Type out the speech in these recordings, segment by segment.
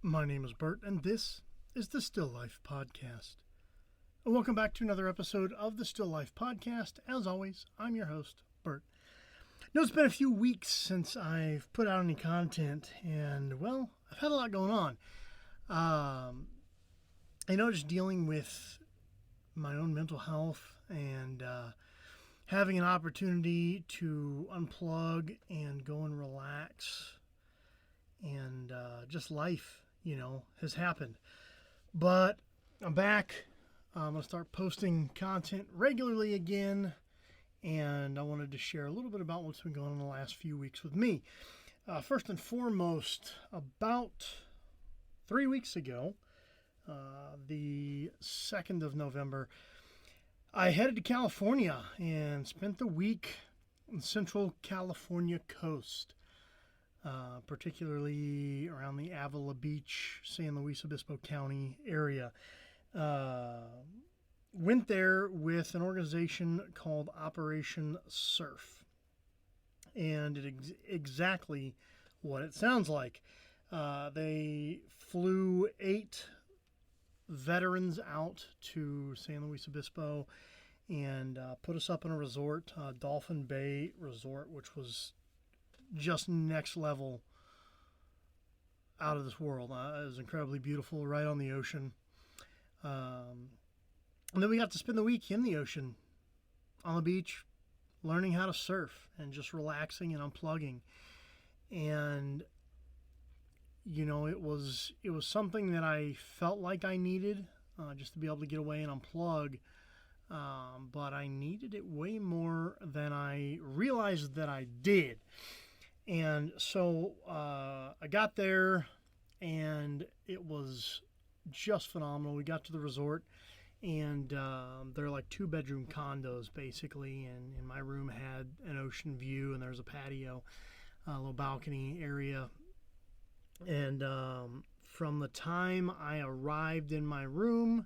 My name is Bert, and this is the Still Life Podcast. And welcome back to another episode of the Still Life Podcast. As always, I'm your host, Bert. Now, it's been a few weeks since I've put out any content, and, well, I've had a lot going on. Just dealing with my own mental health and having an opportunity to unplug and go and relax, and just life, has happened. But I'm back. I'm going to start posting content regularly again, and I wanted to share a little bit about what's been going on the last few weeks with me. First and foremost, about 3 weeks ago, the 2nd of November, I headed to California and spent the week on the Central California coast. Particularly around the Avila Beach, San Luis Obispo County area. Went there with an organization called Operation Surf. And it's exactly what it sounds like. They flew 8 veterans out to San Luis Obispo and put us up in a resort, Dolphin Bay Resort, which was just next level, out of this world. It was incredibly beautiful, right on the ocean. And then we got to spend the week in the ocean, on the beach, learning how to surf and just relaxing and unplugging. And it was something that I felt like I needed, just to be able to get away and unplug. But I needed it way more than I realized that I did. And so I got there, and it was just phenomenal. We got to the resort, and they're like 2-bedroom condos, basically. And my room had an ocean view, and there's a patio, a little balcony area. And from the time I arrived in my room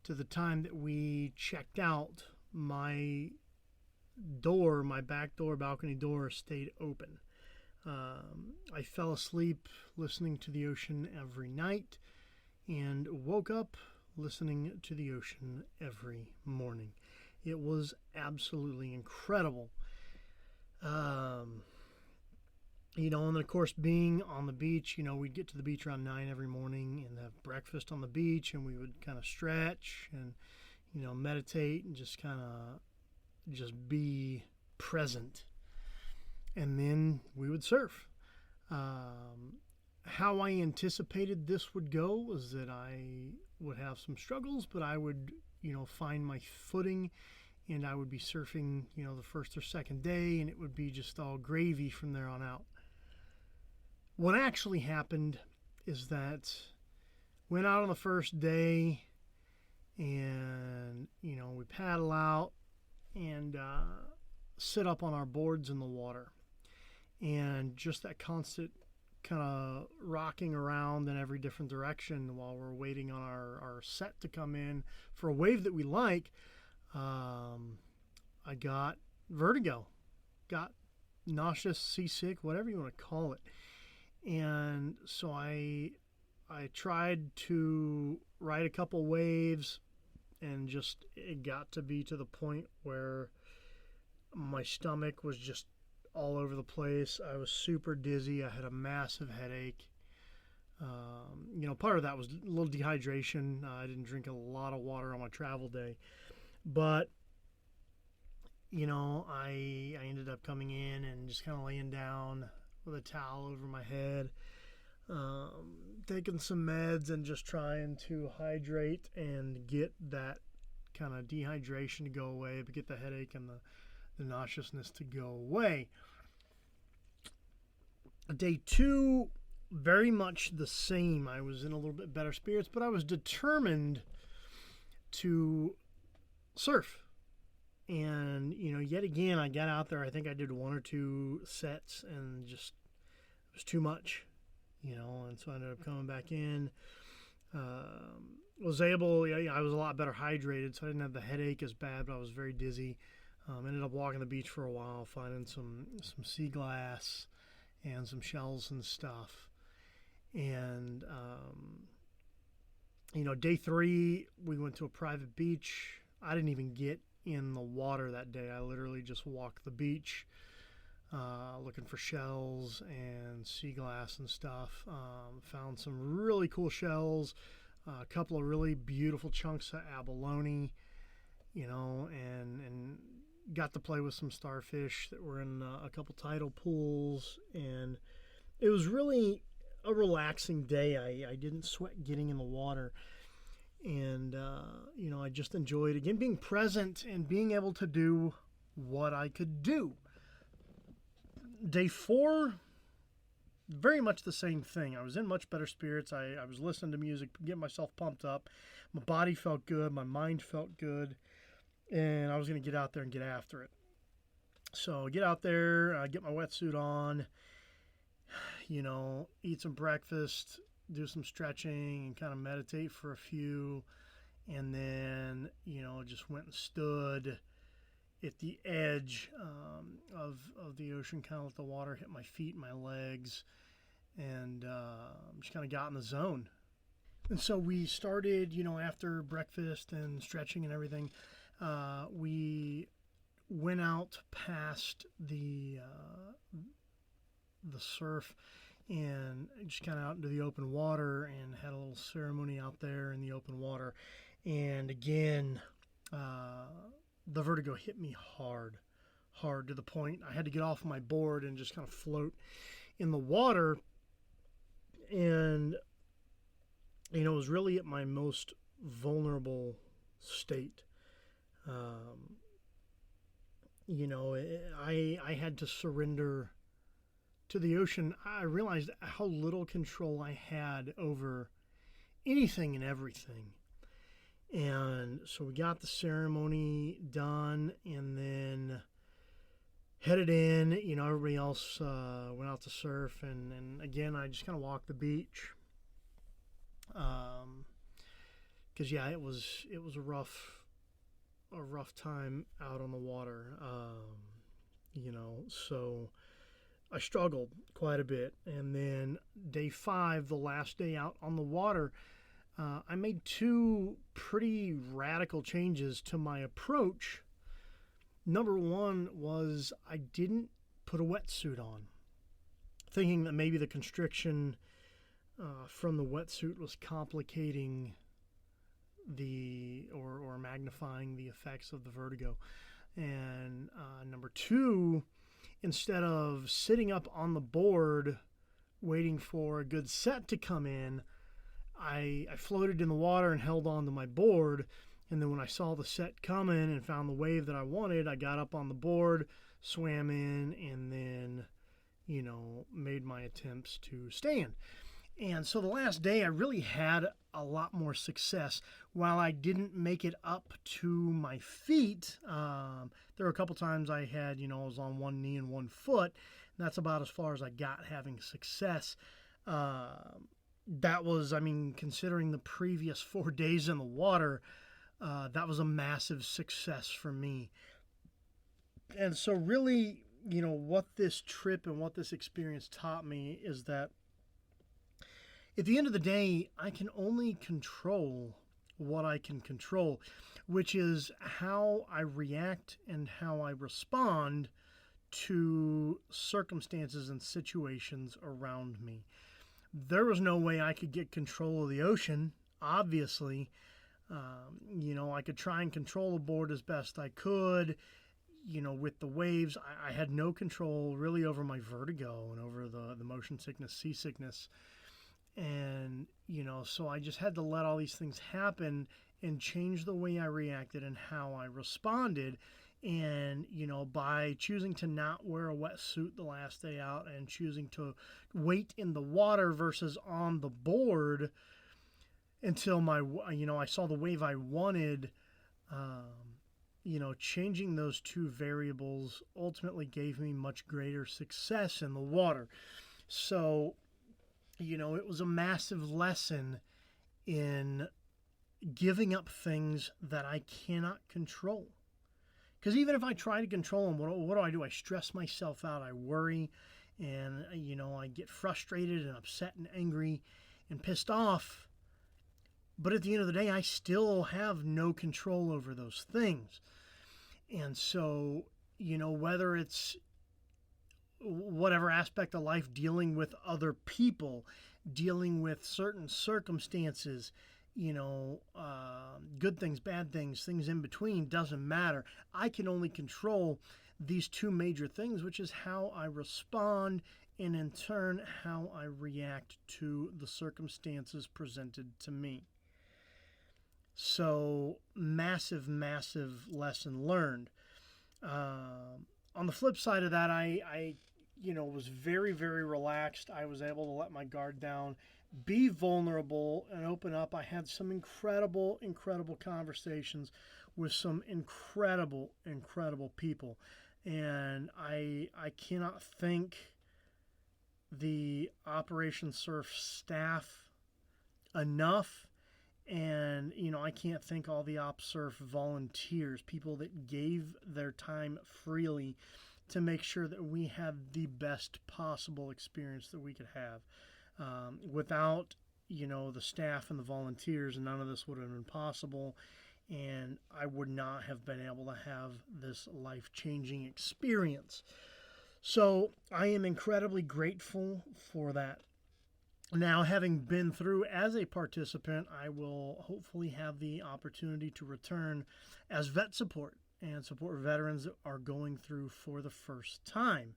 to the time that we checked out, my back door, balcony door, stayed open. I fell asleep listening to the ocean every night and woke up listening to the ocean every morning. It was absolutely incredible. And then of course, being on the beach, we'd get to the beach around 9 every morning and have breakfast on the beach, and we would kind of stretch and, meditate and just kind of be present. And then we would surf. How I anticipated this would go was that I would have some struggles, but I would, find my footing, and I would be surfing, the first or second day, and it would be just all gravy from there on out. What actually happened is that went out on the first day, and, we paddle out and sit up on our boards in the water. And just that constant kind of rocking around in every different direction while we're waiting on our set to come in for a wave that we like, I got vertigo, got nauseous, seasick, whatever you want to call it. And so I tried to ride a couple waves, and just it got to be to the point where my stomach was just all over the place. I was super dizzy. I had a massive headache. Part of that was a little dehydration. I didn't drink a lot of water on my travel day. But, I ended up coming in and just kind of laying down with a towel over my head, taking some meds and just trying to hydrate and get that kind of dehydration to go away, but get the headache and the nauseousness to go away. Day 2, very much the same. I was in a little bit better spirits, but I was determined to surf. And, yet again, I got out there. I think I did 1 or 2 sets, and just it was too much, and so I ended up coming back in. I was a lot better hydrated, so I didn't have the headache as bad, but I was very dizzy. Ended up walking the beach for a while, finding some sea glass and some shells and stuff. And Day 3, we went to a private beach. I didn't even get in the water that day. I literally just walked the beach, looking for shells and sea glass and stuff. Found some really cool shells, a couple of really beautiful chunks of abalone, and got to play with some starfish that were in a couple tidal pools. And it was really a relaxing day. I didn't sweat getting in the water. And, I just enjoyed, again, being present and being able to do what I could do. Day 4, very much the same thing. I was in much better spirits. I was listening to music, getting myself pumped up. My body felt good. My mind felt good. And I was going to get out there and get after it. So get out there, get my wetsuit on, eat some breakfast, do some stretching, and kind of meditate for a few. And then, just went and stood at the edge of the ocean, kind of let the water hit my feet, my legs, and just kind of got in the zone. And so we started, after breakfast and stretching and everything, we went out past the surf and just kind of out into the open water and had a little ceremony out there in the open water. And again, the vertigo hit me hard to the point I had to get off my board and just kind of float in the water. And, it was really at my most vulnerable state. I had to surrender to the ocean. I realized how little control I had over anything and everything. And so we got the ceremony done and then headed in. Everybody else went out to surf. And again, I just kind of walked the beach. Because, it was a rough time out on the water. So I struggled quite a bit. And then day 5, the last day out on the water, I made 2 pretty radical changes to my approach. Number 1 was I didn't put a wetsuit on, thinking that maybe the constriction from the wetsuit was complicating or magnifying the effects of the vertigo. And number 2, instead of sitting up on the board waiting for a good set to come in, I floated in the water and held on to my board. And then when I saw the set coming and found the wave that I wanted, I got up on the board, swam in, and then, made my attempts to stand. And so the last day I really had a lot more success. While I didn't make it up to my feet, there were a couple times I had, I was on one knee and one foot. And that's about as far as I got having success. That was, considering the previous 4 days in the water, that was a massive success for me. And so really, what this trip and what this experience taught me is that at the end of the day, I can only control what I can control, which is how I react and how I respond to circumstances and situations around me. There was no way I could get control of the ocean, obviously. I could try and control the board as best I could, with the waves. I had no control really over my vertigo and over the motion sickness, seasickness. And, so I just had to let all these things happen and change the way I reacted and how I responded. And, by choosing to not wear a wetsuit the last day out and choosing to wait in the water versus on the board until I saw the wave I wanted, changing those 2 variables ultimately gave me much greater success in the water. So, it was a massive lesson in giving up things that I cannot control. Because even if I try to control them, what do? I stress myself out. I worry, and, I get frustrated and upset and angry and pissed off. But at the end of the day, I still have no control over those things. And so, whether it's whatever aspect of life, dealing with other people, dealing with certain circumstances, good things, bad things, things in between, doesn't matter. I can only control these two major things, which is how I respond and in turn how I react to the circumstances presented to me. So massive, massive lesson learned. On the flip side of that, I was very, very relaxed. I was able to let my guard down, be vulnerable, and open up. I had some incredible, incredible conversations with some incredible, incredible people. And I cannot thank the Operation Surf staff enough. And, I can't thank all the OpSurf volunteers, people that gave their time freely to make sure that we had the best possible experience that we could have. Without, the staff and the volunteers, none of this would have been possible. And I would not have been able to have this life-changing experience. So I am incredibly grateful for that. Now, having been through as a participant, I will hopefully have the opportunity to return as vet support and support veterans that are going through for the first time.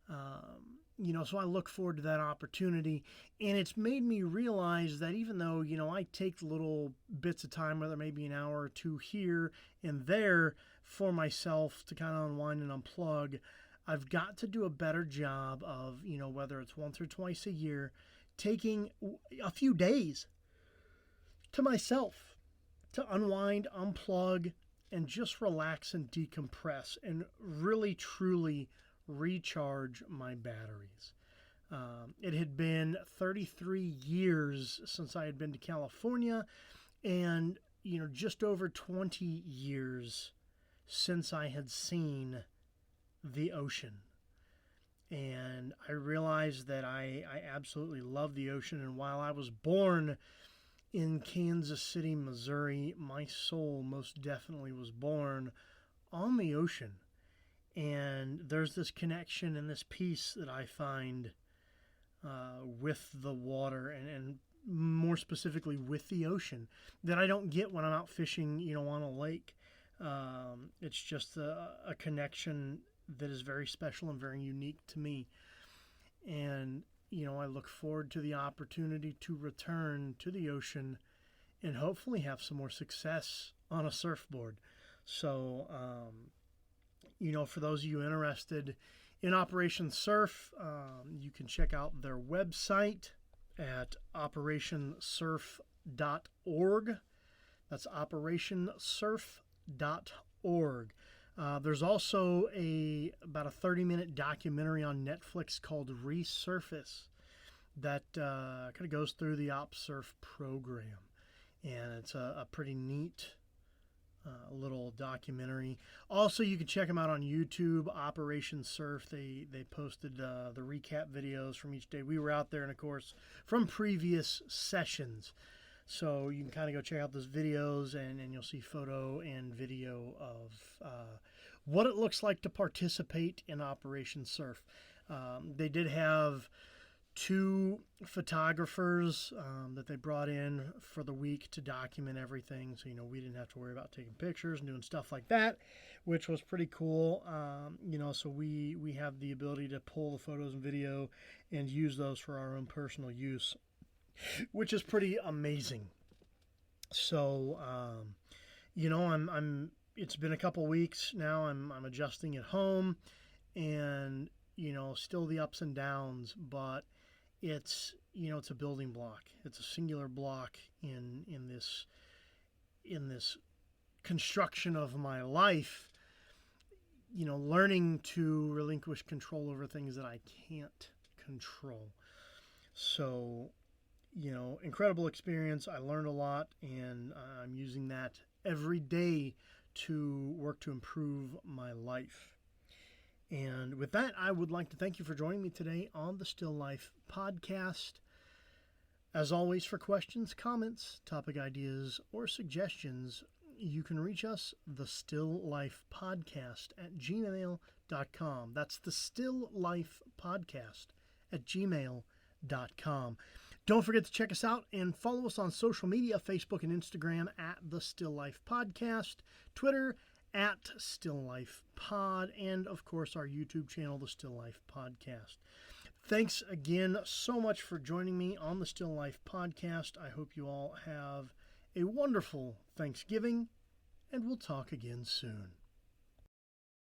So I look forward to that opportunity, and it's made me realize that even though, I take little bits of time, whether maybe an hour or two here and there for myself to kind of unwind and unplug, I've got to do a better job of, whether it's once or twice a year, taking a few days to myself to unwind, unplug, and just relax and decompress and really, truly recharge my batteries. It had been 33 years since I had been to California and, just over 20 years since I had seen the ocean. And I realized that I absolutely love the ocean. And while I was born in Kansas City, Missouri, my soul most definitely was born on the ocean. And there's this connection and this peace that I find with the water and more specifically with the ocean that I don't get when I'm out fishing, on a lake. It's just a connection that is very special and very unique to me. And, I look forward to the opportunity to return to the ocean and hopefully have some more success on a surfboard. So, for those of you interested in Operation Surf, you can check out their website at operationsurf.org. That's operationsurf.org. There's also about a 30-minute documentary on Netflix called Resurface that kind of goes through the OpSurf program. And it's a pretty neat little documentary. Also, you can check them out on YouTube, Operation Surf. They posted the recap videos from each day we were out there and, of course, from previous sessions. So you can kind of go check out those videos and you'll see photo and video of what it looks like to participate in Operation Surf. They did have 2 photographers that they brought in for the week to document everything. So, we didn't have to worry about taking pictures and doing stuff like that, which was pretty cool. So we have the ability to pull the photos and video and use those for our own personal use, which is pretty amazing. So, it's been a couple weeks now. I'm adjusting at home and, still the ups and downs, but it's a building block. It's a singular block in this construction of my life, learning to relinquish control over things that I can't control. So, incredible experience. I learned a lot, and I'm using that every day to work to improve my life. And with that, I would like to thank you for joining me today on the Still Life podcast. As always, for questions, comments, topic ideas, or suggestions, you can reach us, the Still Life Podcast at gmail.com. That's the Still Life Podcast at gmail.com. Don't forget to check us out and follow us on social media, Facebook and Instagram at the Still Life Podcast, Twitter at Still Life Pod, and of course our YouTube channel, the Still Life Podcast. Thanks again so much for joining me on the Still Life Podcast. I hope you all have a wonderful Thanksgiving, and we'll talk again soon.